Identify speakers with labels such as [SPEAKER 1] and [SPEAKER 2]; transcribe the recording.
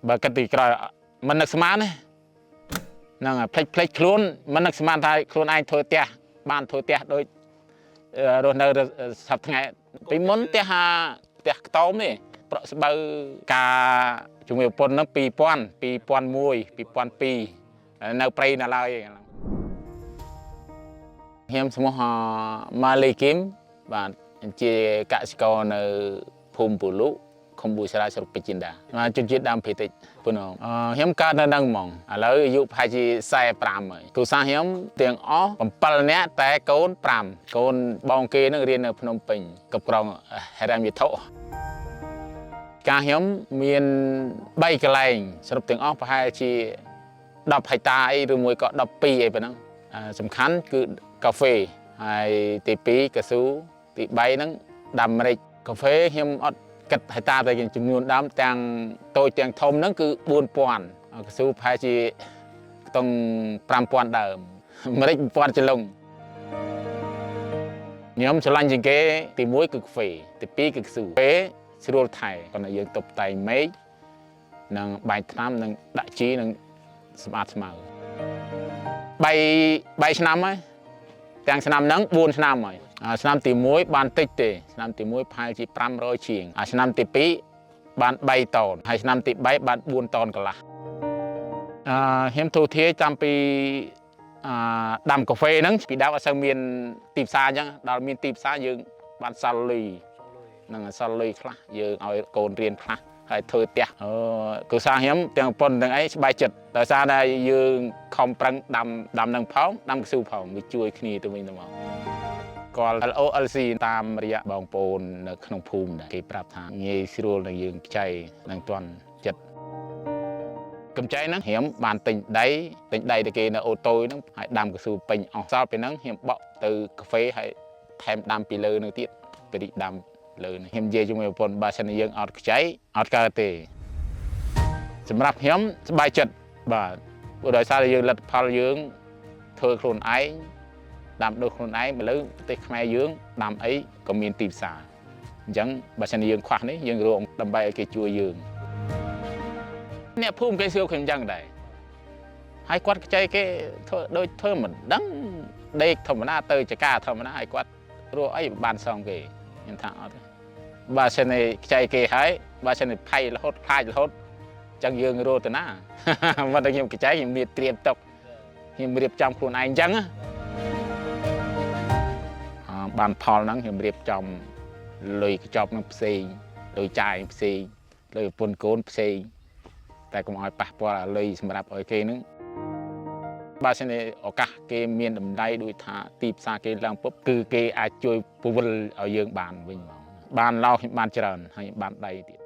[SPEAKER 1] បើគិតពីក្រោយមិននឹកស្មានទេហ្នឹងហើយផ្លេចខ្លួនមិននឹកស្មានថាខ្លួនឯងធ្វើផ្ទះបានធ្វើផ្ទះដូចរស់នៅសប្តាហ៍ថ្ងៃពីមុនផ្ទះខ្ទមនេះប្រក់ស្បូវការជាមួយប្រពន្ធហ្នឹង2000 2001 2002នៅព្រៃនៅឡើយខ្ញុំឈ្មោះម៉ាលីគីមបាទជាកសិករនៅភូមិពូលុខុំប៊ូស្រាស្រុកពេជ្រចិនដាជនជាតិដើមភាគតិចប៉ុណ្ណឹងខ្ញុំកើតនៅនឹងហ្មងឥឡូវអាយុប្រហែលជា45ហើយគ្រួសារខ្ញុំទាំងអស់7នាក់តែកូន5កូនបងគេនឹងរៀននៅភ្នំពេញគ្រប់គ្រងហិរញ្ញវត្ថុការខ្ញុំមាន3កន្លែងសរុបទាំងអស់ប្រហែលជា10ហិកតាអីឬមួយក៏12អីប៉ុណ្ណឹងសំខាន់គឺកាហ្វេហើយទី2កៅស៊ូទី3ហ្នឹងដាំម្រេចកាហ្វេខ្ញុំអត់គិតហិកតាតែចំនួនដើមទាំងតូចទាំងធំហ្នឹងគឺ4000កៅស៊ូប្រហែលជាខ្ទង់5000ដើមម្រេច1000ចលុងខ្ញុំឆ្លាញ់ជាងគេទី1គឺកាហ្វេទី2គឺកៅស៊ូពេលស្រួលថែគាត់យើងតុបតែងមេឃនិងបាយថ្នាំនិងដាក់ជីនិងសម្អាតស្មៅ3ឆ្នាំហើយទាំងឆ្នាំហ្នឹង4ឆ្នាំហើយឆ្នាំទី1បានតិចទេឆ្នាំទី1ប្រហែលជា500ជាងឆ្នាំទី2បាន3តោនហើយឆ្នាំទី3បាន4តោនកន្លះខ្ញុំទូធាចាំពីដាំកាហ្វេហ្នឹងពីដើមអត់សូវមានទីផ្សារអញ្ចឹងដល់មានទីផ្សារយើងបានសល់លុយនឹងសល់លុយខ្លះយើងឲ្យកូនរៀនខ្លះហើយធ្វើផ្ទះគ្រួសារខ្ញុំទាំងប៉ុនទាំងអីស្បែកចិត្តដោយសារតែយើងខំប្រឹងដាំនឹងផងដាំកៅស៊ូផងវាជួយគ្នាទៅវិញទៅមកគាត់ LOLC តាមរយៈបងប្អូននៅក្នុងភូមិដែរគេប្រាប់ថាងាយស្រួលនឹងយើងខ្ចីនឹងទាន់ចិត្តកម្ចីហ្នឹងខ្ញុំបានទិញដីទៅគេនៅអូតូហ្នឹងហើយដាំកៅស៊ូពេញអស់សល់ពីហ្នឹងខ្ញុំបក់ទៅកាហ្វេហើយថែមដាំពីលើនឹងទៀតពេលដាំលើនេះខ្ញុំនិយាយជាមួយប្រពន្ធបើសិនជាយើងអត់ខ្ចីអត់កើតទេសម្រាប់ខ្ញុំសប្បាយចិត្តបាទព្រោះដោយសារតែយើងលទ្ធផលយើងធ្វើខ្លួនឯងដាំដុះខ្លួនឯងមកលើប្រទេសខ្មែរយើងដាំអីក៏មានទីផ្សារអញ្ចឹងបើសិនជាយើងខ្វះនេះយើងរកដើម្បីឲ្យគេជួយយើងអ្នកភូមិគេសួរខ្ញុំអញ្ចឹងដែរហើយគាត់ខ្ចីគេធ្វើដូចធ្វើមិនដឹងដេកធម្មតាទៅចកាធម្មតាហើយគាត់រកអីបានសងគេខ្ញុំថាអត់បើសិនជាខ្ចីគេហើយបើសិនជាផៃរហូតខ្លាចរហូតអញ្ចឹងយើងរកទៅណាមិនតែខ្ញុំខ្ចីខ្ញុំមានត្រៀមទុកខ្ញុំរៀបចំខ្លួនឯងអញ្ចឹងបានផលហ្នឹងខ្ញុំរៀបចំលុយខ្ចប់នឹងផ្សេងលុយចាយផ្សេងលុយប្រពន្ធកូនផ្សេងតែកុំឲ្យប៉ះពាល់លុយសម្រាប់ឲ្យគេហ្នឹងបើសិនជាឱកាសគេមានតម្លៃដូចថាទីផ្សារគេឡើងពុបគឺគេអាចជួយពវល់ឲ្យយើងបានវិញហ្មងបានឡោខ្ញុំបានច្រើនហើយបានដៃទៀត